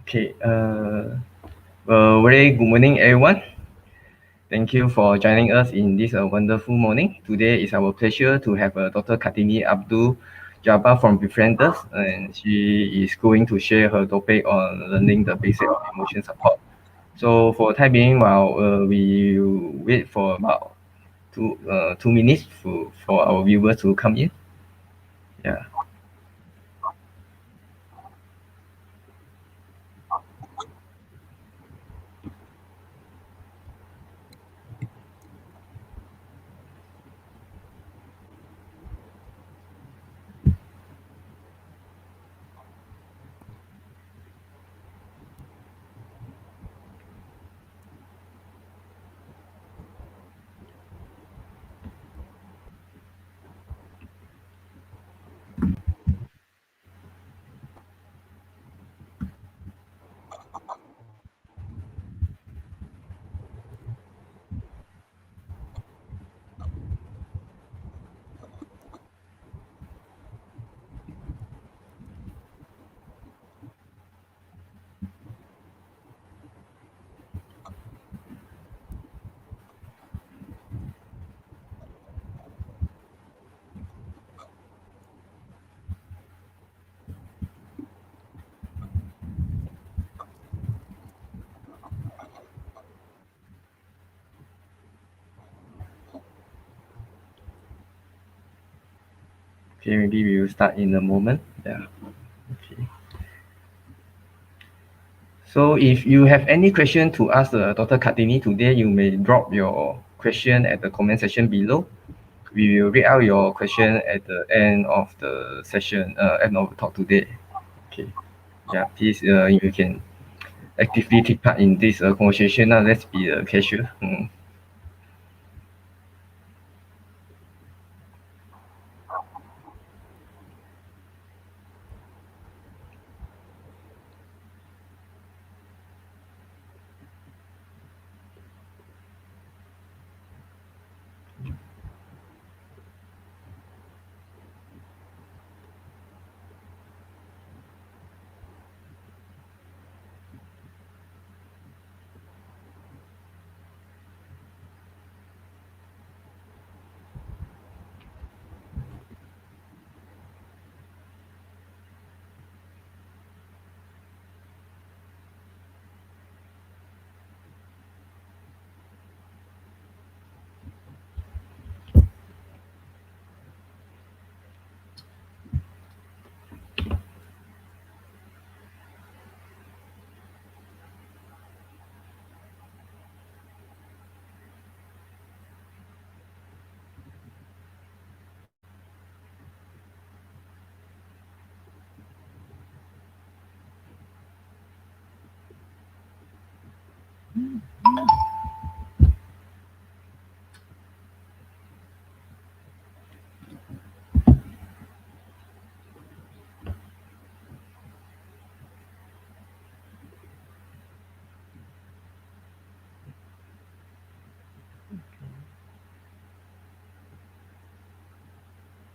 Okay. Very good morning, everyone. Thank you for joining us in this wonderful morning. Today is our pleasure to have Dr. Kartini Abdul Jabbar from Befrienders, and she is going to share her topic on learning the basic of emotion support. So for the time being, while we wait for about 2 minutes for our viewers to come in. Yeah. Okay, maybe we will start in a moment. Yeah. Okay. So if you have any question to ask Dr. Kartini today, you may drop your question at the comment section below. We will read out your question at the end of the session, end of the talk today. Okay. Yeah, please, you can actively take part in this conversation. Now, let's be casual.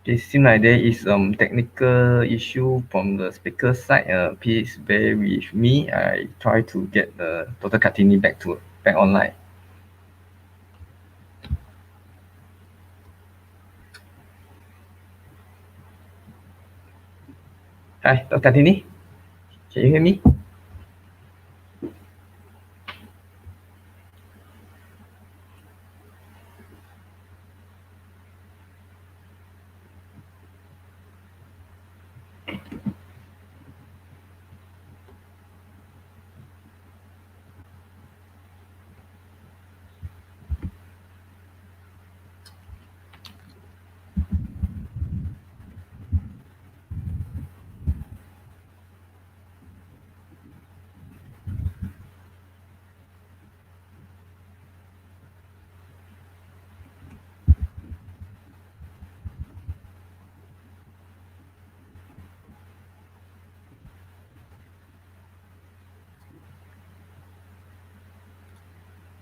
It seems like there is some technical issue from the speaker side. Please bear with me. I try to get the Dr. Kartini back online. Hi, Dr. Kartini. Can you hear me?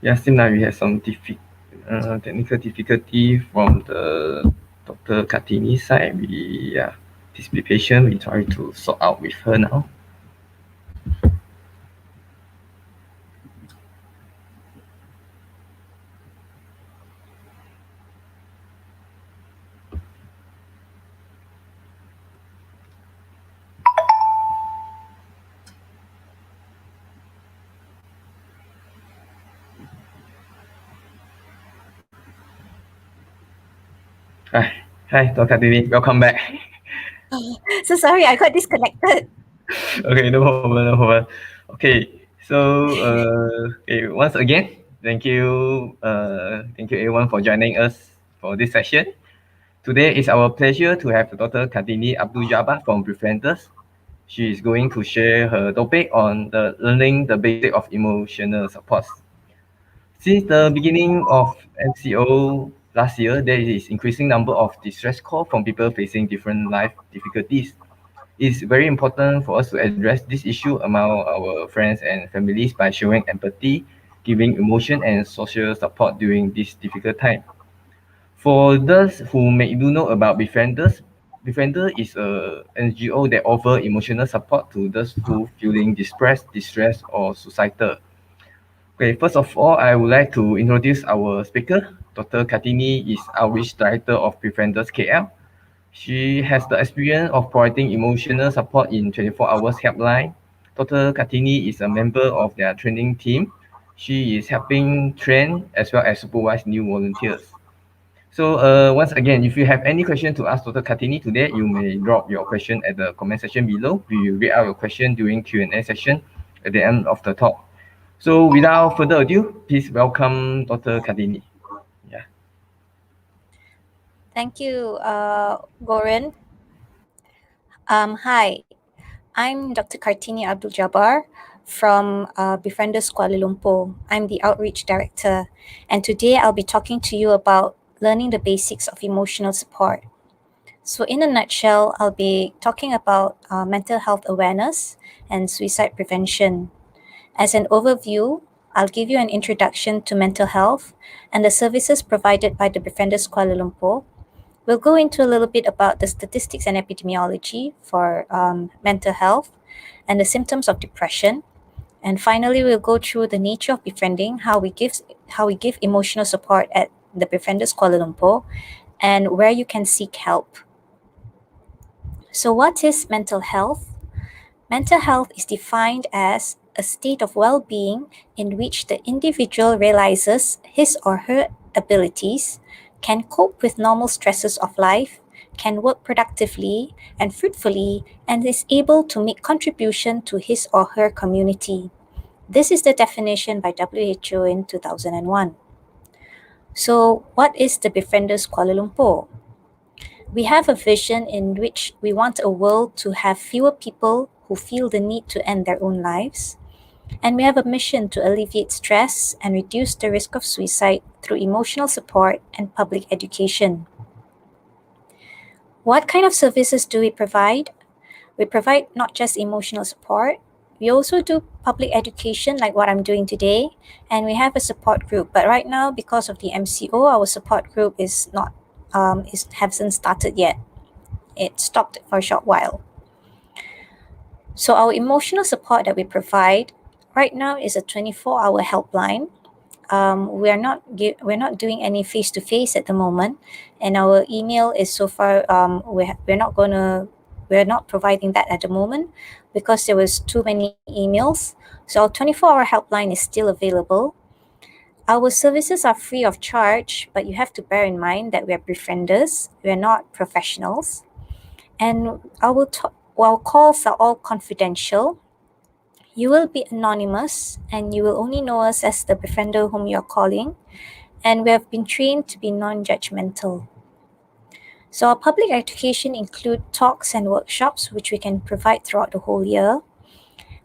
Yeah, seems like we have some technical difficulty from the Dr. Kartini side. Yeah. Please be patient. We try to sort out with her now. Hi, hi, Dr. Dini. Welcome back. So sorry, I got disconnected. Okay, no problem, no problem. Okay, so okay, once again, thank you everyone for joining us for this session. Today is our pleasure to have Dr. Kartini Abdul Jabbar from Befrienders. She is going to share her topic on the learning the basic of emotional support. Since the beginning of MCO last year, there is increasing number of distress call from people facing different life difficulties. It's very important for us to address this issue among our friends and families by showing empathy, giving emotion and social support during this difficult time. For those who may do know about Befrienders, Befriender is a NGO that offer emotional support to those who feeling depressed, distressed, or suicidal. Okay, first of all, I would like to introduce our speaker. Dr. Katini is Outreach Director of Befrienders KL. She has the experience of providing emotional support in 24 hours helpline. Dr. Katini is a member of their training team. She is helping train as well as supervise new volunteers. So once again, if you have any question to ask Dr. Katini today, you may drop your question at the comment section below. We will read out your question during Q&A session at the end of the talk. So without further ado, please welcome Dr. Katini. Yeah. Thank you, Goran. Hi, I'm Dr. Kartini Abdul Jabbar from Befrienders Kuala Lumpur. I'm the Outreach Director, and today I'll be talking to you about learning the basics of emotional support. So in a nutshell, I'll be talking about mental health awareness and suicide prevention. As an overview, I'll give you an introduction to mental health and the services provided by the Befrienders Kuala Lumpur. We'll go into a little bit about the statistics and epidemiology for mental health and the symptoms of depression. And finally, we'll go through the nature of befriending, how we give emotional support at the Befrienders Kuala Lumpur, and where you can seek help. So what is mental health? Mental health is defined as a state of well-being in which the individual realizes his or her abilities, can cope with normal stresses of life, can work productively and fruitfully, and is able to make contribution to his or her community. This is the definition by WHO in 2001. So, what is the Befrienders Kuala Lumpur? We have a vision in which we want a world to have fewer people who feel the need to end their own lives. And we have a mission to alleviate stress and reduce the risk of suicide through emotional support and public education. What kind of services do we provide? We provide not just emotional support, we also do public education like what I'm doing today, and we have a support group. But right now, because of the MCO, our support group hasn't started yet. It stopped for a short while. So our emotional support that we provide right now is a 24-hour helpline. We're not doing any face-to-face at the moment, and our email is so far we're not providing that at the moment because there was too many emails. So our 24-hour helpline is still available. Our services are free of charge, but you have to bear in mind that we're befrienders, we're not professionals, and our calls are all confidential. You will be anonymous, and you will only know us as the befriender whom you're calling, and we have been trained to be non-judgmental. So our public education include talks and workshops which we can provide throughout the whole year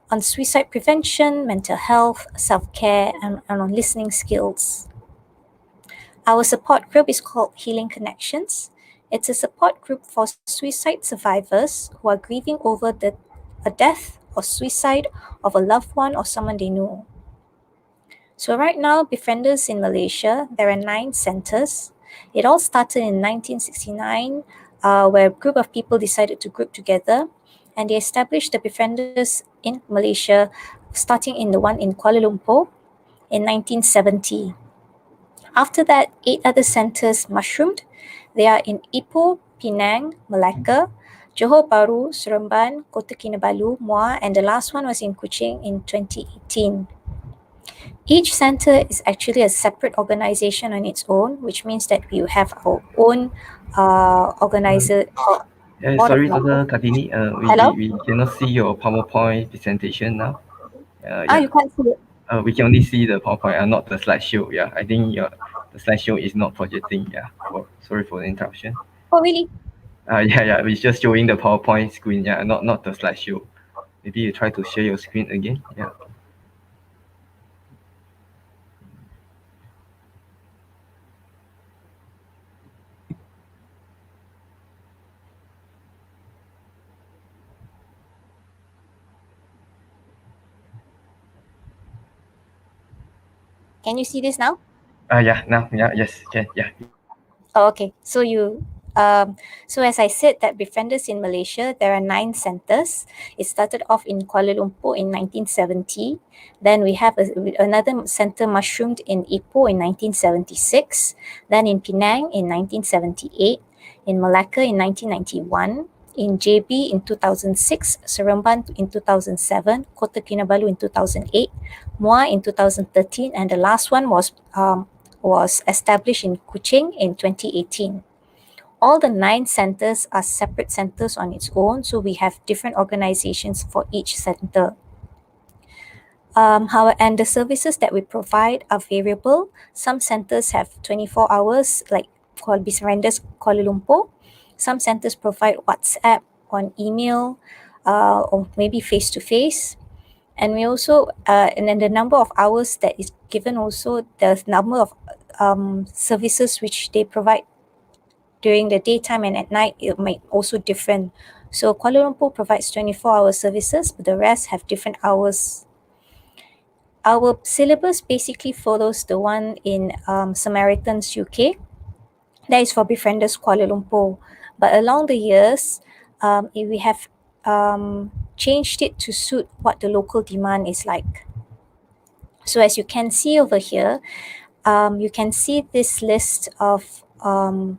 on suicide prevention, mental health, self-care, and on listening skills. Our support group is called Healing Connections. It's a support group for suicide survivors who are grieving over a death or suicide of a loved one or someone they know. So right now, Befrienders in Malaysia, there are 9 centers. It all started in 1969 where a group of people decided to group together, and they established the Befrienders in Malaysia, starting in the one in Kuala Lumpur in 1970. After that, 8 other centers mushroomed. They are in Ipoh, Penang, Malacca, Johor Bahru, Seremban, Kota Kinabalu, Muar, and the last one was in Kuching in 2018. Each center is actually a separate organization on its own, which means that we have our own organizer. Sorry, Dr. Kartini, Hello? we cannot see your PowerPoint presentation now. You can't see it. We can only see the PowerPoint and not the slideshow. Yeah, I think the slideshow is not projecting. Yeah, sorry for the interruption. Oh, really? Yeah, we're just showing the PowerPoint screen. Yeah, not the slideshow. Maybe you try to share your screen again. Yeah. Can you see this now? Yes, can. Yeah. Oh, okay. So as I said, that Befrienders in Malaysia, there are 9 centers. It started off in Kuala Lumpur in 1970. Then we have another center mushroomed in Ipoh in 1976. Then in Penang in 1978. In Malacca in 1991. In JB in 2006, Seremban in 2007, Kota Kinabalu in 2008, Muar in 2013, and the last one was established in Kuching in 2018. All the 9 centers are separate centers on its own, so we have different organizations for each center. And the services that we provide are variable. Some centers have 24 hours, like Befrienders Kuala Lumpur. Some centers provide WhatsApp, on email, or maybe face-to-face. And we also, and then the number of hours that is given also, the number of services which they provide during the daytime and at night, it might also different. So Kuala Lumpur provides 24-hour services, but the rest have different hours. Our syllabus basically follows the one in Samaritans UK. That is for Befrienders Kuala Lumpur. But along the years, we have changed it to suit what the local demand is like. So as you can see over here, you can see this list of the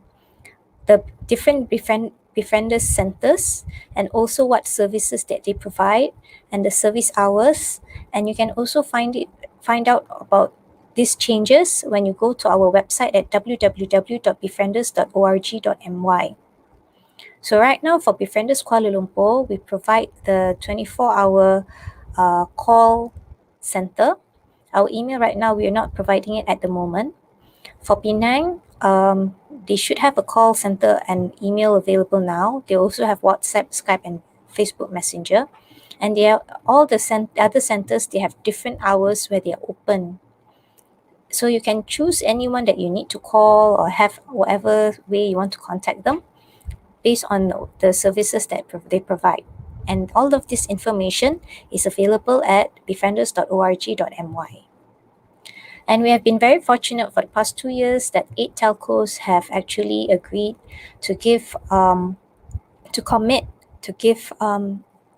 different Befrienders centers and also what services that they provide and the service hours. And you can also find out about these changes when you go to our website at www.befrienders.org.my. So right now for Befrienders Kuala Lumpur, we provide the 24-hour call center. Our email right now, we are not providing it at the moment. For Penang, they should have a call center and email available now. They also have WhatsApp, Skype, and Facebook Messenger. And they are all the other centers, they have different hours where they are open. So you can choose anyone that you need to call or have whatever way you want to contact them based on the services that they provide. And all of this information is available at befrienders.org.my. And we have been very fortunate for the past 2 years that 8 telcos have actually agreed to give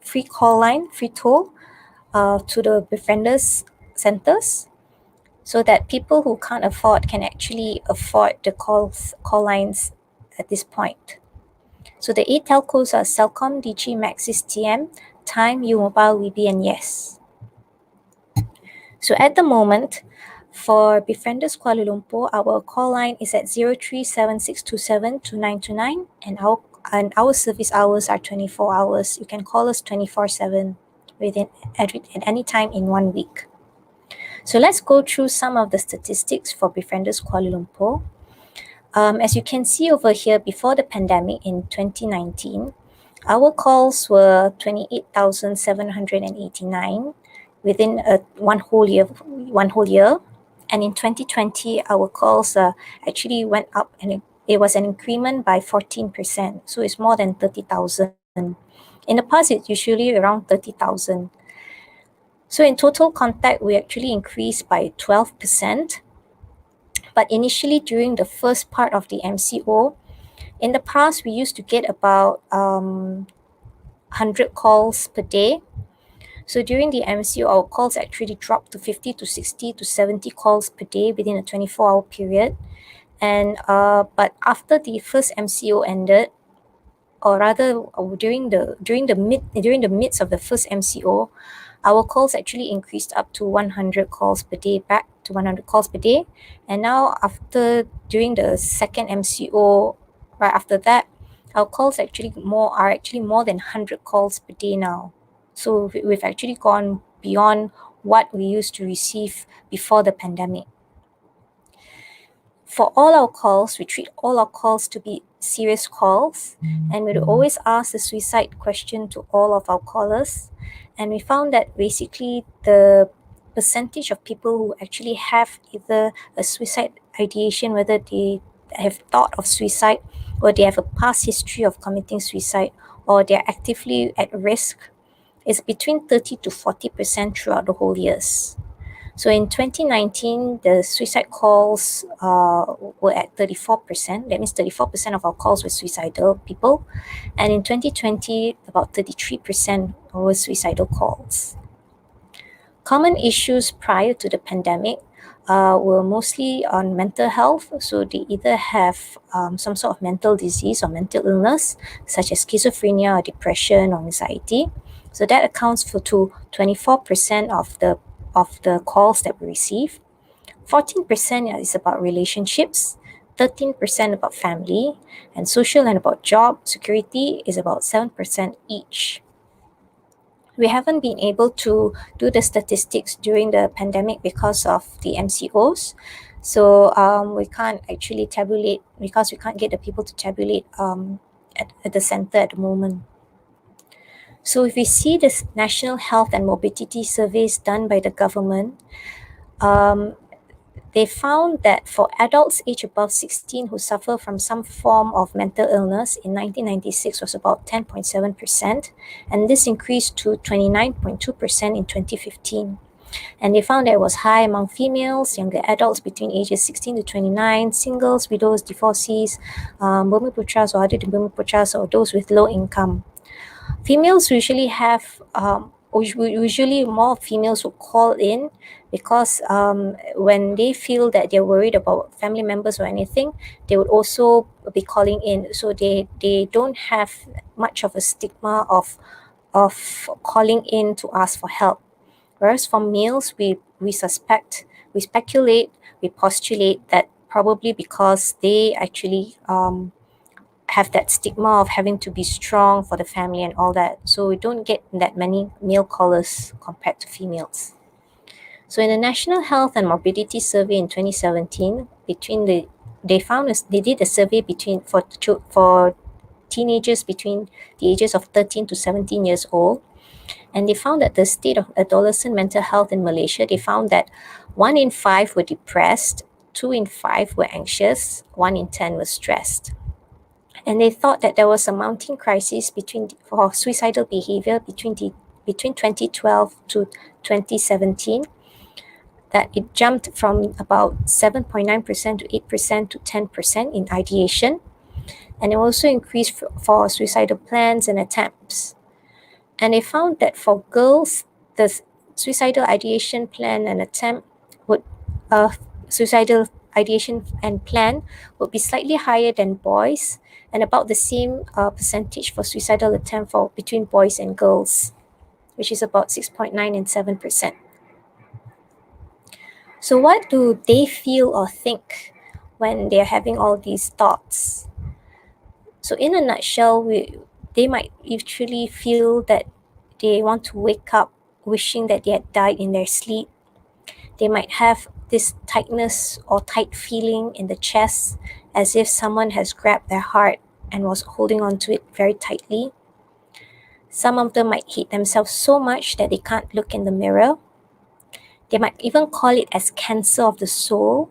free call line, free toll to the Befrienders centers, so that people who can't afford can actually afford the call lines at this point. So the 8 telcos are Celcom, Digi, Maxis, TM, Time, U-Mobile, WeBe, and Yes. So at the moment, for Befrienders Kuala Lumpur, our call line is at 0376272929, and our service hours are 24 hours. You can call us 24/7 at any time in 1 week. So let's go through some of the statistics for Befrienders Kuala Lumpur. As you can see over here, before the pandemic in 2019, our calls were 28,789 within one whole year. And in 2020, our calls actually went up, and it was an increment by 14%. So it's more than 30,000. In the past, it's usually around 30,000. So in total contact, we actually increased by 12%. But initially, during the first part of the MCO, In the past, we used to get about 100 calls per day. So during the MCO, our calls actually dropped to 50 to 60 to 70 calls per day within a 24-hour period. And but after the first MCO ended, or rather during the midst of the first MCO, our calls actually increased up to 100 calls per day, back to 100 calls per day. And now during the second MCO, right after that, our calls are actually more than 100 calls per day now. So we've actually gone beyond what we used to receive before the pandemic. For all our calls, we treat all our calls to be serious calls, and we'd always ask the suicide question to all of our callers. And we found that basically the percentage of people who actually have either a suicide ideation, whether they have thought of suicide, or they have a past history of committing suicide, or they're actively at risk, is between 30 to 40% throughout the whole years. So in 2019, the suicide calls were at 34%. That means 34% of our calls were suicidal people. And in 2020, about 33% were suicidal calls. Common issues prior to the pandemic were mostly on mental health. So they either have some sort of mental disease or mental illness, such as schizophrenia or depression or anxiety. So that accounts for 24% of the calls that we receive. 14% is about relationships, 13% about family, and social and about job security is about 7% each. We haven't been able to do the statistics during the pandemic because of the MCOs. So we can't actually tabulate, because we can't get the people to tabulate at the center at the moment. So if we see this National Health and Morbidity surveys done by the government, they found that for adults aged above 16 who suffer from some form of mental illness in 1996 was about 10.7%, and this increased to 29.2% in 2015. And they found that it was high among females, younger adults between ages 16 to 29, singles, widows, divorcees, Bumiputras or other than Bumiputras, or those with low income. Females usually have usually more females will call in because when they feel that they're worried about family members or anything, they would also be calling in. So they don't have much of a stigma of calling in to ask for help. Whereas for males, we speculate, we postulate that probably because they actually have that stigma of having to be strong for the family and all that. So we don't get that many male callers compared to females. So in the National Health and Morbidity Survey in 2017, they did a survey for teenagers between the ages of 13 to 17 years old. And they found that the state of adolescent mental health in Malaysia, they found that 1 in 5 were depressed, 2 in 5 were anxious, 1 in 10 were stressed. And they thought that there was a mounting crisis for suicidal behavior between 2012 to 2017, that it jumped from about 7.9% to 8% to 10% in ideation. And it also increased for suicidal plans and attempts. And they found that for girls, the suicidal ideation plan and attempt suicidal ideation and plan would be slightly higher than boys, and about the same percentage for suicidal attempt for between boys and girls, which is about 6.9 and 7%. So what do they feel or think when they're having all these thoughts? So in a nutshell, they might actually feel that they want to wake up wishing that they had died in their sleep. They might have this tightness or tight feeling in the chest, as if someone has grabbed their heart and was holding on to it very tightly. Some of them might hate themselves so much that they can't look in the mirror. They might even call it as cancer of the soul.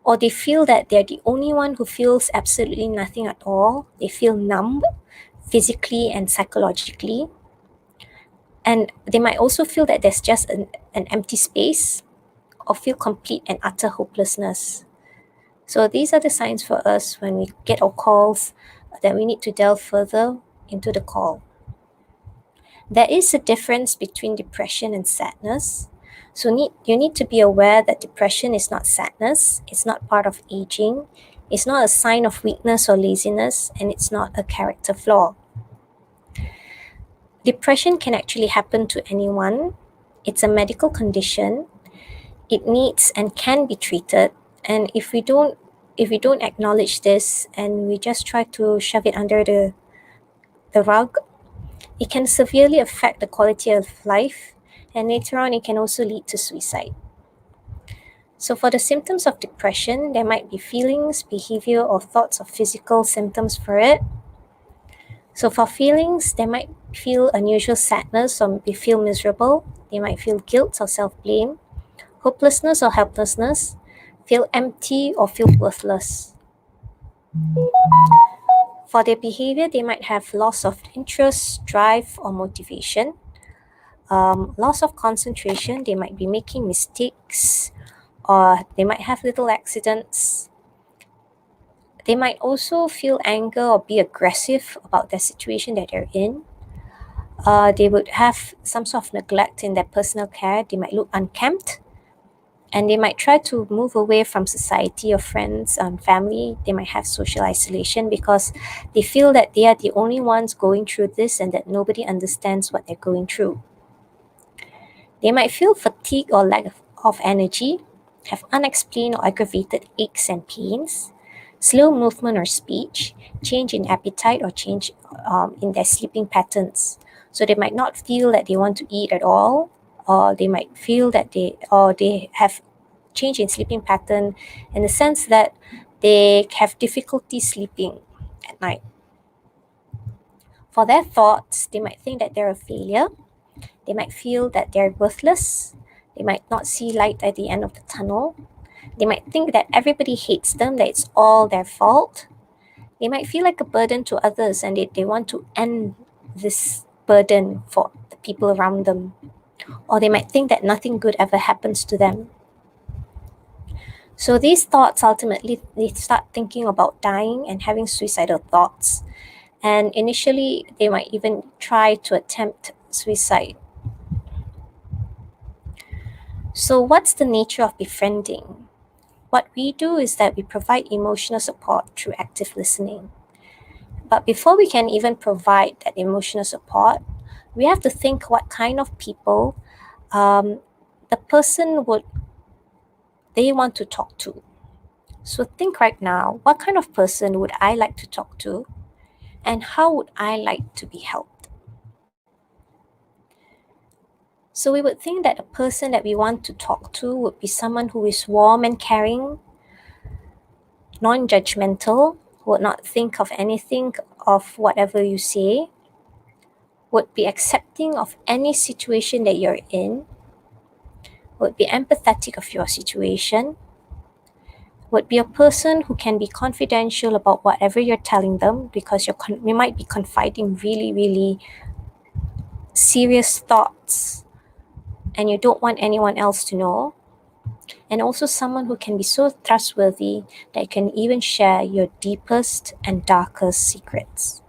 Or they feel that they're the only one who feels absolutely nothing at all. They feel numb, physically and psychologically. And they might also feel that there's just an empty space, or feel complete and utter hopelessness. So these are the signs for us when we get our calls that we need to delve further into the call. There is a difference between depression and sadness. So you need to be aware that depression is not sadness, it's not part of aging, it's not a sign of weakness or laziness, and it's not a character flaw. Depression can actually happen to anyone. It's a medical condition. It needs and can be treated. And if we don't acknowledge this and we just try to shove it under the rug, it can severely affect the quality of life, and later on it can also lead to suicide. So for the symptoms of depression, there might be feelings, behavior, or thoughts of physical symptoms for it. So for feelings, they might feel unusual sadness or feel miserable. They might feel guilt or self-blame, hopelessness or helplessness, feel empty or feel worthless. For their behavior, they might have loss of interest, drive, or motivation. Loss of concentration, they might be making mistakes, or they might have little accidents. They might also feel anger or be aggressive about the situation that they're in. They would have some sort of neglect in their personal care. They might look unkempt, and they might try to move away from society or friends and family. They might have social isolation because they feel that they are the only ones going through this and that nobody understands what they're going through. They might feel fatigue or lack of energy, have unexplained or aggravated aches and pains, slow movement or speech, change in appetite or change in their sleeping patterns. So they might not feel that they want to eat at all, or they might feel that they have change in sleeping pattern in the sense that they have difficulty sleeping at night. For their thoughts, they might think that they're a failure. They might feel that they're worthless. They might not see light at the end of the tunnel. They might think that everybody hates them, that it's all their fault. They might feel like a burden to others, and they want to end this burden for the people around them. Or they might think that nothing good ever happens to them. So these thoughts ultimately, they start thinking about dying and having suicidal thoughts. And initially, they might even try to attempt suicide. So what's the nature of befriending? What we do is that we provide emotional support through active listening. But before we can even provide that emotional support, we have to think what kind of people the person they want to talk to. So think right now, what kind of person would I like to talk to, and how would I like to be helped? So we would think that a person that we want to talk to would be someone who is warm and caring, non-judgmental, would not think of anything of whatever you say, would be accepting of any situation that you're in, would be empathetic of your situation, would be a person who can be confidential about whatever you're telling them because you might be confiding really, really serious thoughts and you don't want anyone else to know. And also someone who can be so trustworthy that you can even share your deepest and darkest secrets.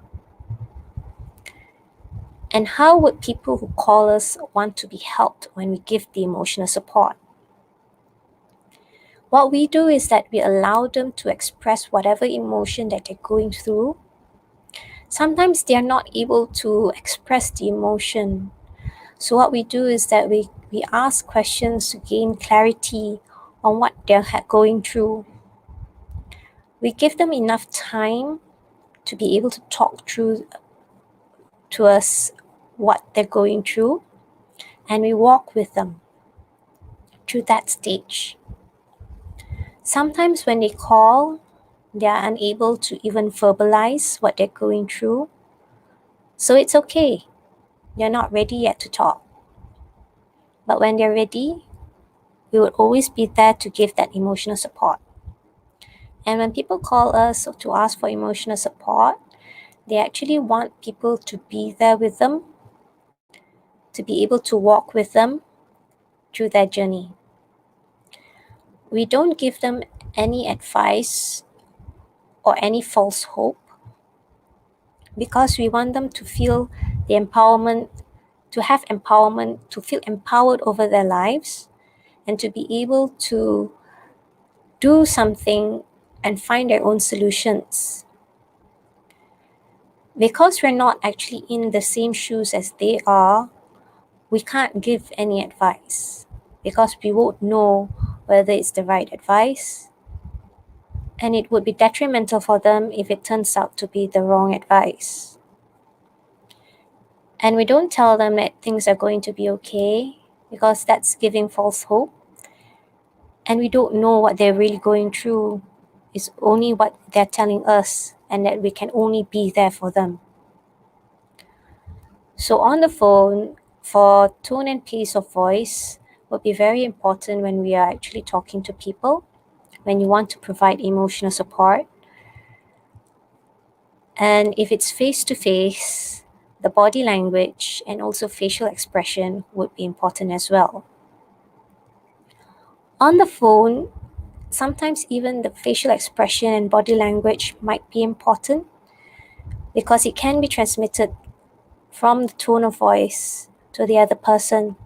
And how would people who call us want to be helped when we give the emotional support? What we do is that we allow them to express whatever emotion that they're going through. Sometimes they are not able to express the emotion. So what we do is that we ask questions to gain clarity on what they're going through. We give them enough time to be able to talk through to us what they're going through, and we walk with them through that stage. Sometimes when they call, they are unable to even verbalize what they're going through. So it's okay. They're not ready yet to talk. But when they're ready, we would always be there to give that emotional support. And when people call us to ask for emotional support, they actually want people to be there with them, to be able to walk with them through their journey. We don't give them any advice or any false hope, because we want them to feel the empowerment, to have empowerment, to feel empowered over their lives, and to be able to do something and find their own solutions. Because we're not actually in the same shoes as they are, we can't give any advice because we won't know whether it's the right advice, and it would be detrimental for them if it turns out to be the wrong advice. And we don't tell them that things are going to be okay because that's giving false hope. And we don't know what they're really going through. It's only what they're telling us, and that we can only be there for them. So on the phone, for tone and pace of voice would be very important when we are actually talking to people, when you want to provide emotional support. And if it's face-to-face, the body language and also facial expression would be important as well. On the phone, sometimes even the facial expression and body language might be important because it can be transmitted from the tone of voice to the other person.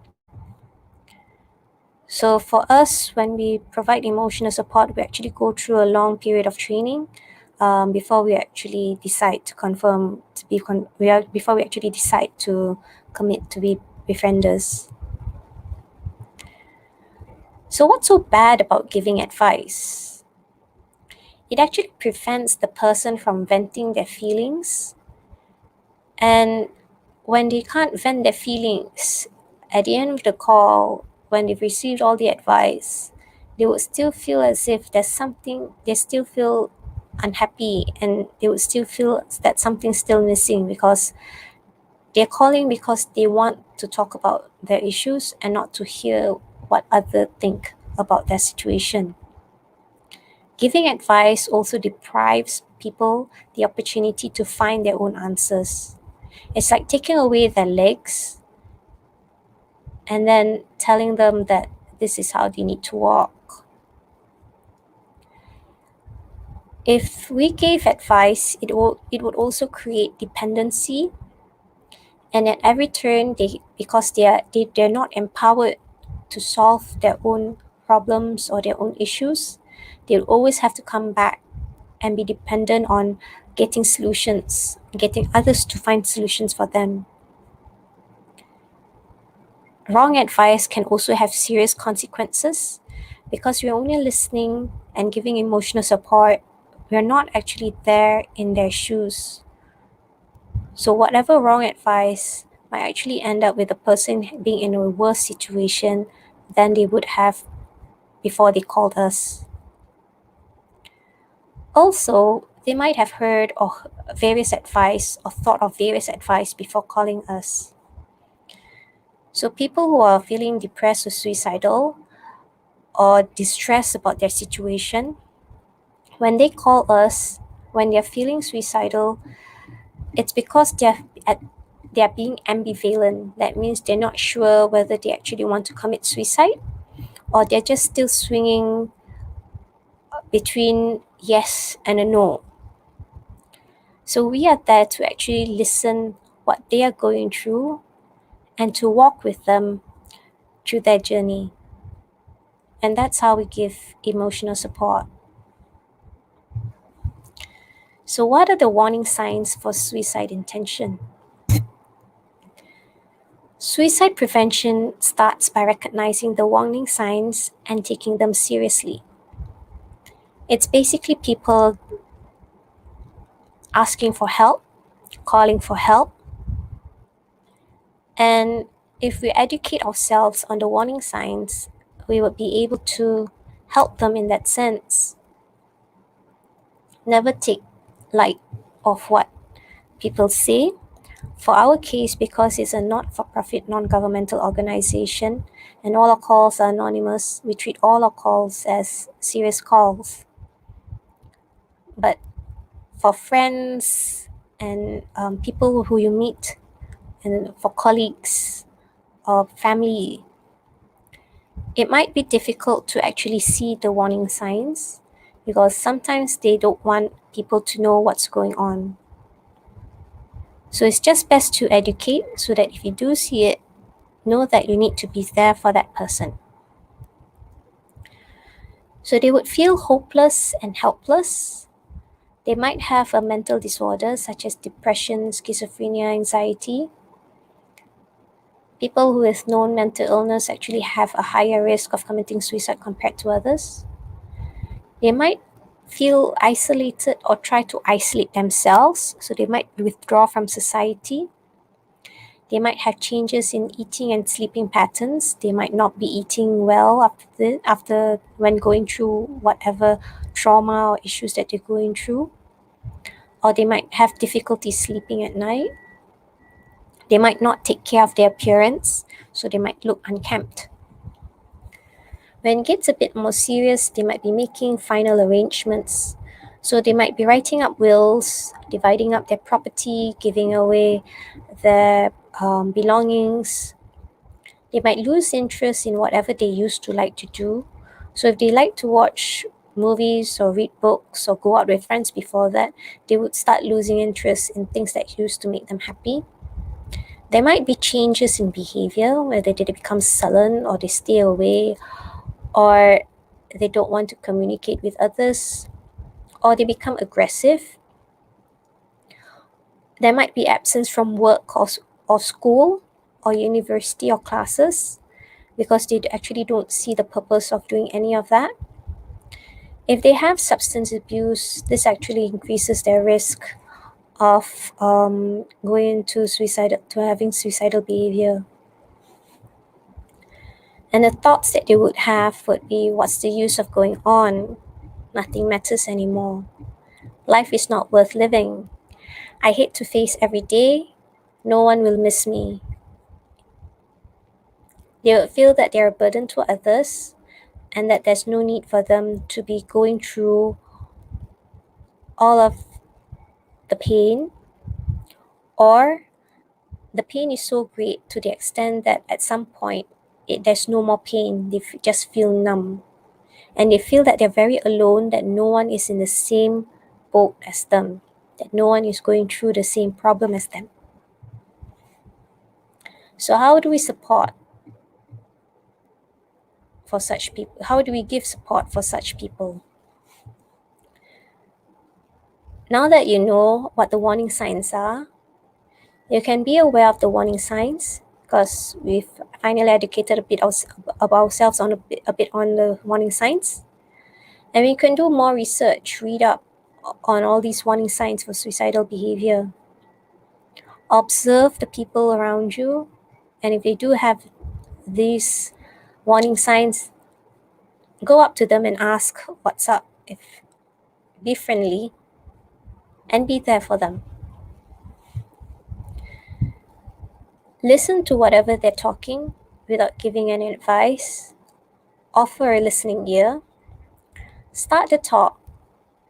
So for us, when we provide emotional support, we actually go through a long period of training before we actually decide to confirm to be before we actually decide to commit to be befrienders. So what's so bad about giving advice? It actually prevents the person from venting their feelings. And when they can't vent their feelings, at the end of the call, when they've received all the advice, they would still feel as if there's something, they still feel unhappy, and they would still feel that something's still missing because they're calling because they want to talk about their issues and not to hear what others think about their situation. Giving advice also deprives people the opportunity to find their own answers. It's like taking away their legs and then telling them that this is how they need to walk. If we gave advice, it would also create dependency, and at every turn, because they're not empowered to solve their own problems or their own issues, they'll always have to come back and be dependent on getting solutions, getting others to find solutions for them. Wrong advice can also have serious consequences because we're only listening and giving emotional support. We're not actually there in their shoes. So whatever wrong advice might actually end up with the person being in a worse situation than they would have before they called us. Also, they might have heard of various advice or thought of various advice before calling us. So people who are feeling depressed or suicidal or distressed about their situation, when they call us, when they're feeling suicidal, it's because they're being ambivalent. That means they're not sure whether they actually want to commit suicide, or they're just still swinging between yes and a no. So we are there to actually listen what they are going through and to walk with them through their journey. And that's how we give emotional support. So what are the warning signs for suicide intention? Suicide prevention starts by recognizing the warning signs and taking them seriously. It's basically people asking for help, calling for help. And if we educate ourselves on the warning signs, we would be able to help them in that sense. Never take light of what people say. For our case, because it's a not-for-profit, non-governmental organization and all our calls are anonymous, we treat all our calls as serious calls. But for friends and people who you meet, and for colleagues or family, it might be difficult to actually see the warning signs because sometimes they don't want people to know what's going on. So it's just best to educate so that if you do see it, know that you need to be there for that person. So they would feel hopeless and helpless. They might have a mental disorder such as depression, schizophrenia, anxiety. People who have known mental illness actually have a higher risk of committing suicide compared to others. They might feel isolated or try to isolate themselves, so they might withdraw from society. They might have changes in eating and sleeping patterns. They might not be eating well after when going through whatever trauma or issues that they're going through. Or they might have difficulty sleeping at night. They might not take care of their appearance, so they might look unkempt. When it gets a bit more serious, they might be making final arrangements. So they might be writing up wills, dividing up their property, giving away their belongings. They might lose interest in whatever they used to like to do. So if they like to watch movies or read books or go out with friends before that, they would start losing interest in things that used to make them happy. There might be changes in behavior, whether they become sullen or they stay away, or they don't want to communicate with others, or they become aggressive. There might be absence from work or school or university or classes because they actually don't see the purpose of doing any of that. If they have substance abuse, this actually increases their risk of going to having suicidal behavior. And the thoughts that they would have would be, what's the use of going on? Nothing matters anymore. Life is not worth living. I hate to face every day. No one will miss me. They would feel that they are a burden to others and that there's no need for them to be going through all of the pain, or the pain is so great to the extent that at some point there's no more pain. They just feel numb. And they feel that they're very alone, that no one is in the same boat as them, that no one is going through the same problem as them. So how do we support for such people? How do we give support for such people? Now that you know what the warning signs are, you can be aware of the warning signs because we've finally educated a bit about ourselves on a bit on the warning signs. And we can do more research, read up on all these warning signs for suicidal behavior. Observe the people around you, and if they do have these warning signs, go up to them and ask what's up. Be friendly and be there for them. Listen to whatever they're talking without giving any advice. Offer a listening ear. Start the talk.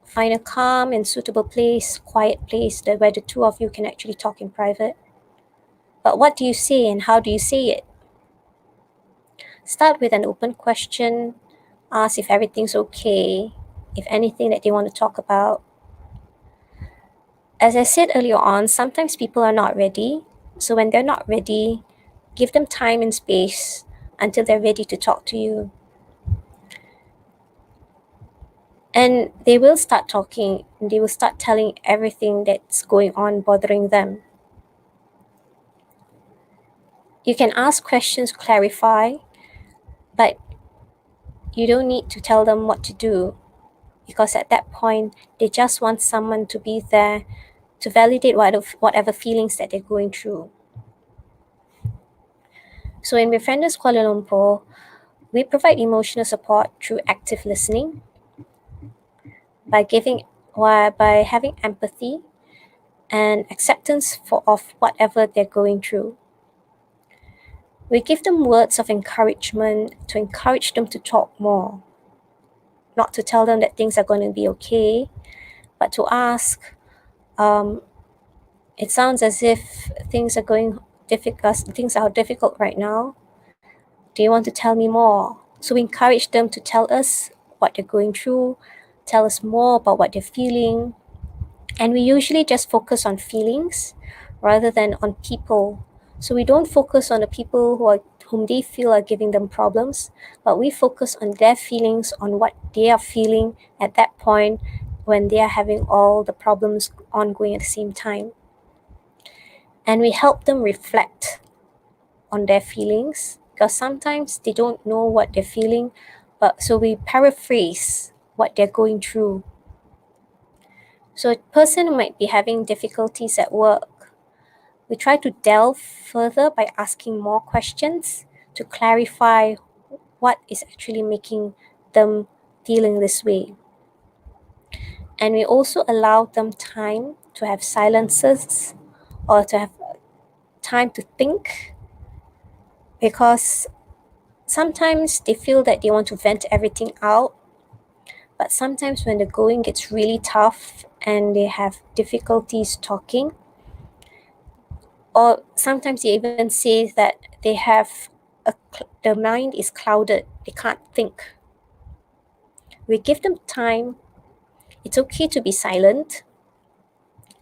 Find a calm and suitable place, quiet place where the two of you can actually talk in private. But what do you say and how do you say it? Start with an open question. Ask if everything's okay, if anything that they want to talk about. As I said earlier on, sometimes people are not ready. So when they're not ready, give them time and space until they're ready to talk to you. And they will start talking, and they will start telling everything that's going on, bothering them. You can ask questions, clarify, but you don't need to tell them what to do, because at that point, they just want someone to be there to validate whatever feelings that they're going through. So in Befrienders Kuala Lumpur, we provide emotional support through active listening, by having empathy and acceptance of whatever they're going through. We give them words of encouragement to encourage them to talk more, not to tell them that things are going to be okay, but to ask. It sounds as if things are difficult right now. Do you want to tell me more? So we encourage them to tell us what they're going through, tell us more about what they're feeling. And we usually just focus on feelings rather than on people. So we don't focus on the people whom they feel are giving them problems, but we focus on their feelings, on what they are feeling at that point when they are having all the problems ongoing at the same time. And we help them reflect on their feelings, because sometimes they don't know what they're feeling, but so we paraphrase what they're going through. So a person might be having difficulties at work. We try to delve further by asking more questions to clarify what is actually making them feeling this way. And we also allow them time to have silences or to have time to think, because sometimes they feel that they want to vent everything out, but sometimes when the going gets really tough and they have difficulties talking, or sometimes they even say that they have the mind is clouded, they can't think. We give them time. It's okay to be silent,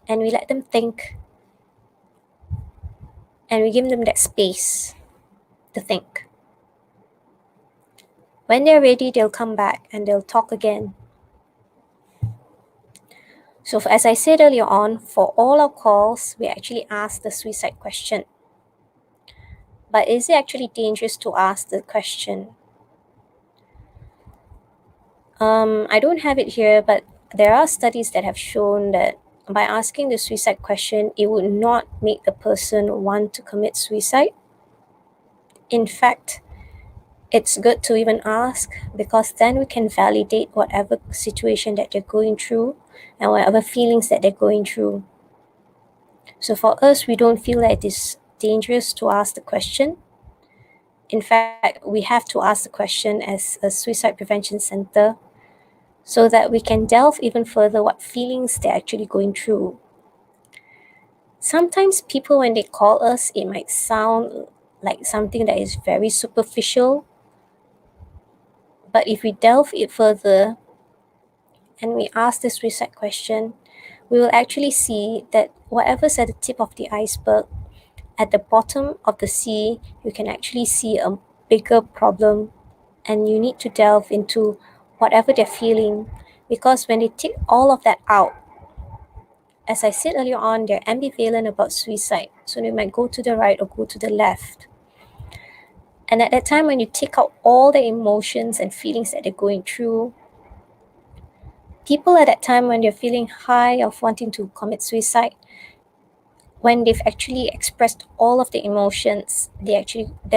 and we let them think, and we give them that space to think. When they're ready, they'll come back and they'll talk again. So as I said earlier on, for all our calls, we actually ask the suicide question. But is it actually dangerous to ask the question? I don't have it here, but there are studies that have shown that by asking the suicide question, it would not make the person want to commit suicide. In fact, it's good to even ask, because then we can validate whatever situation that they're going through and whatever feelings that they're going through. So for us, we don't feel that it is dangerous to ask the question. In fact, we have to ask the question as a suicide prevention center so that we can delve even further what feelings they're actually going through. Sometimes people, when they call us, it might sound like something that is very superficial. But if we delve it further and we ask the suicide question, we will actually see that whatever's at the tip of the iceberg, at the bottom of the sea, you can actually see a bigger problem, and you need to delve into whatever they're feeling, because when they take all of that out, as I said earlier on, they're ambivalent about suicide. So they might go to the right or go to the left. And at that time, when you take out all the emotions and feelings that they're going through, people at that time, when they're feeling high of wanting to commit suicide, when they've actually expressed all of the emotions, their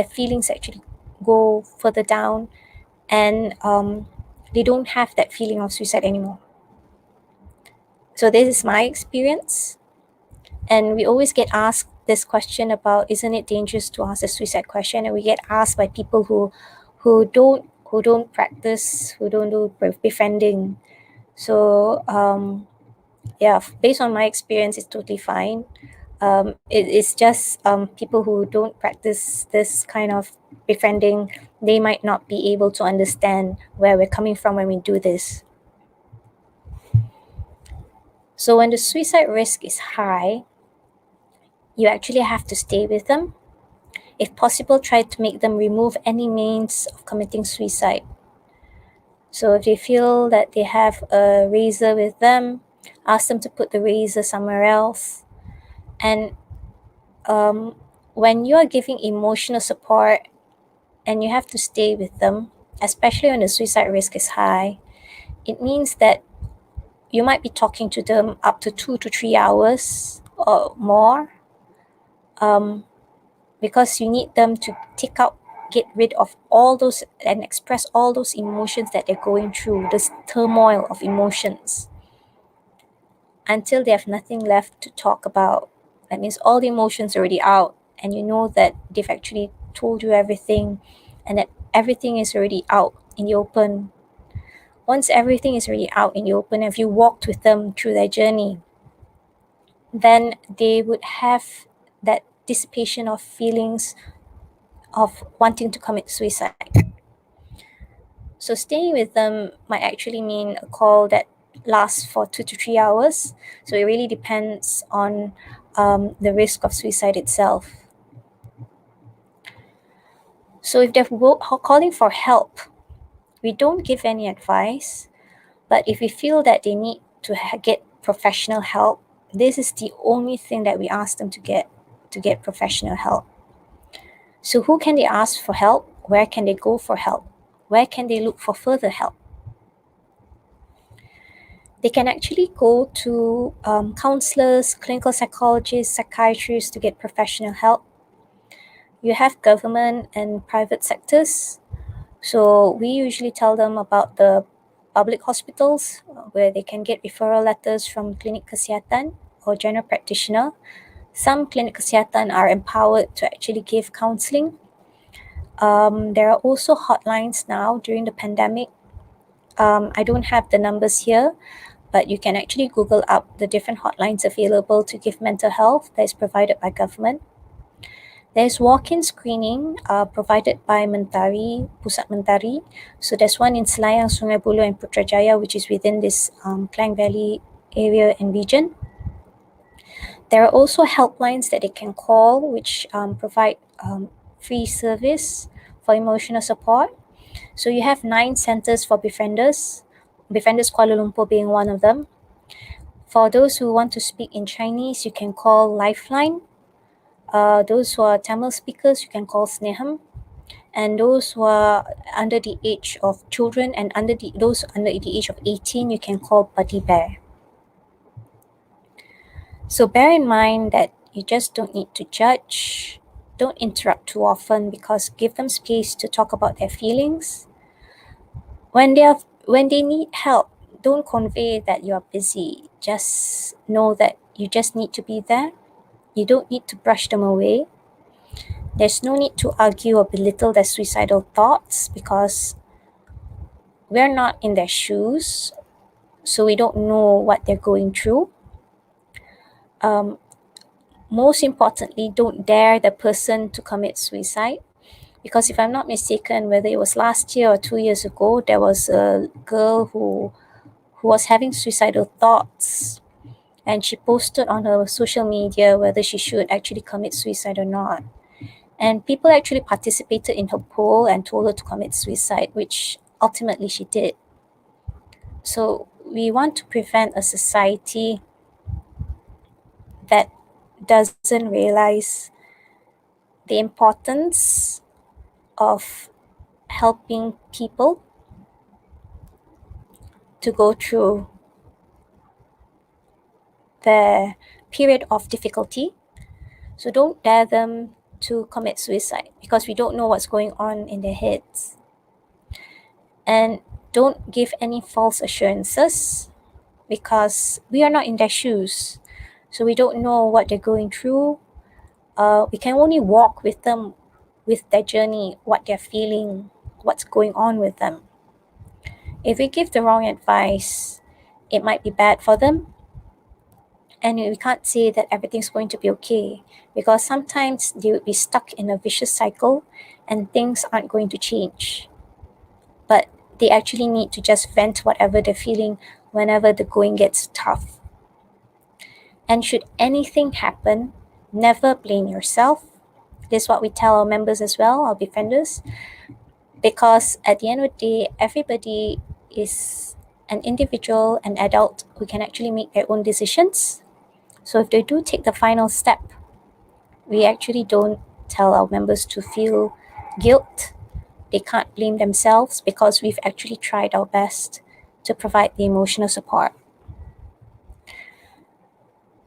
feelings actually go further down, and they don't have that feeling of suicide anymore. So this is my experience. And we always get asked this question about, isn't it dangerous to ask a suicide question? And we get asked by people who don't practice, who don't do befriending. So yeah, based on my experience, it's totally fine. It's just people who don't practice this kind of befriending, they might not be able to understand where we're coming from when we do this. So when the suicide risk is high, you actually have to stay with them. If possible, try to make them remove any means of committing suicide. So if they feel that they have a razor with them, ask them to put the razor somewhere else. And when you are giving emotional support and you have to stay with them, especially when the suicide risk is high, it means that you might be talking to them up to 2 to 3 hours or more, because you need them to get rid of all those and express all those emotions that they're going through, this turmoil of emotions, until they have nothing left to talk about. That means all the emotions are already out, and you know that they've actually told you everything, and that everything is already out in the open. Once everything is already out in the open, if you walked with them through their journey, then they would have that dissipation of feelings of wanting to commit suicide. So staying with them might actually mean a call that lasts for 2 to 3 hours. So it really depends on the risk of suicide itself. So if they're calling for help, we don't give any advice, but if we feel that they need to get professional help, this is the only thing that we ask them to get professional help. So who can they ask for help? Where can they go for help? Where can they look for further help? They can actually go to counselors, clinical psychologists, psychiatrists to get professional help. You have government and private sectors. So we usually tell them about the public hospitals where they can get referral letters from klinik kesihatan or general practitioner. Some klinik kesihatan are empowered to actually give counseling. There are also hotlines now during the pandemic. I don't have the numbers here, but you can actually Google up the different hotlines available to give mental health that is provided by government. There's walk-in screening provided by Mentari, Pusat Mentari. So there's one in Selayang, Sungai Buloh and Putrajaya, which is within this Klang Valley area and region. There are also helplines that they can call, which provide free service for emotional support. So you have 9 centers for Befrienders, Befrienders Kuala Lumpur being one of them. For those who want to speak in Chinese, you can call Lifeline. Those who are Tamil speakers, you can call Sneham. And those who are under the age of children and those under the age of 18, you can call Buddy Bear. So bear in mind that you just don't need to judge. Don't interrupt too often, because give them space to talk about their feelings. When they need help, don't convey that you are busy. Just know that you just need to be there. You don't need to brush them away. There's no need to argue or belittle their suicidal thoughts, because we're not in their shoes, so we don't know what they're going through. Most importantly, don't dare the person to commit suicide, because if I'm not mistaken, whether it was last year or 2 years ago, there was a girl who was having suicidal thoughts, and she posted on her social media whether she should actually commit suicide or not. And people actually participated in her poll and told her to commit suicide, which ultimately she did. So we want to prevent a society that doesn't realize the importance of helping people to go through the period of difficulty. So don't dare them to commit suicide, because we don't know what's going on in their heads. And don't give any false assurances, because we are not in their shoes. So we don't know what they're going through. We can only walk with them, with their journey, what they're feeling, what's going on with them. If we give the wrong advice, it might be bad for them. And we can't say that everything's going to be okay, because sometimes they would be stuck in a vicious cycle and things aren't going to change. But they actually need to just vent whatever they're feeling whenever the going gets tough. And should anything happen, never blame yourself. This is what we tell our members as well, our befrienders, because at the end of the day, everybody is an individual, an adult who can actually make their own decisions. So if they do take the final step, we actually don't tell our members to feel guilt. They can't blame themselves, because we've actually tried our best to provide the emotional support.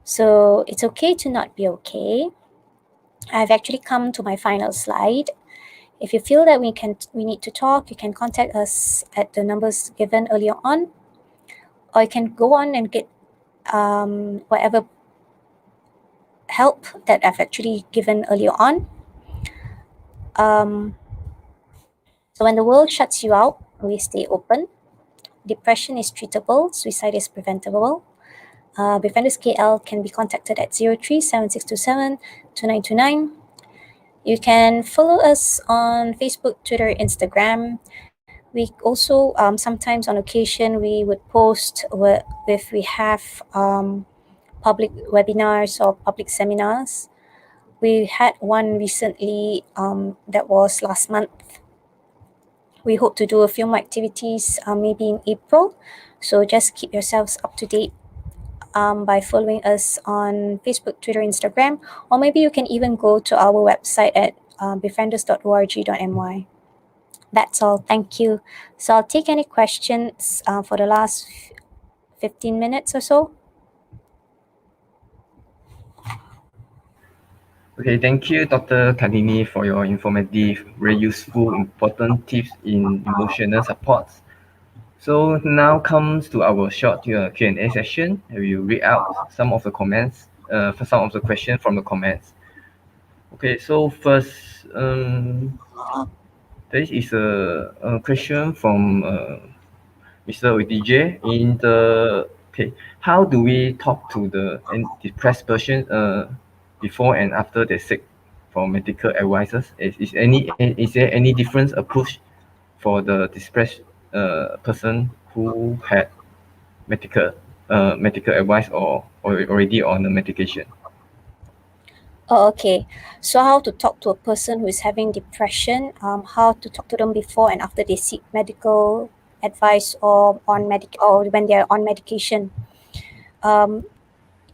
So it's okay to not be okay. I've actually come to my final slide. If you feel that we need to talk, you can contact us at the numbers given earlier on, or you can go on and get whatever help that I've actually given earlier on. So when the world shuts you out, we stay open. Depression is treatable, suicide is preventable. Befrienders KL can be contacted at 03-7627-2929. You can follow us on Facebook, Twitter, Instagram. We also sometimes on occasion we would post if we have public webinars or public seminars. We had one recently that was last month. We hope to do a few more activities maybe in April. So just keep yourselves up to date by following us on Facebook, Twitter, Instagram, or maybe you can even go to our website at befrienders.org.my. That's all. Thank you. So I'll take any questions for the last 15 minutes or so. Okay, thank you, Dr. Kartini, for your informative, very useful, important tips in emotional support. So now comes to our short Q&A session. We will read out some of the comments, for some of the questions from the comments. Okay, so first, this is a question from Mr. ODJ in the okay. How do we talk to the depressed person before and after they seek for medical advices? Is there any different approach for the depressed person who had medical advice or already on the medication? Oh, okay. So how to talk to a person who is having depression? How to talk to them before and after they seek medical advice or when they're on medication?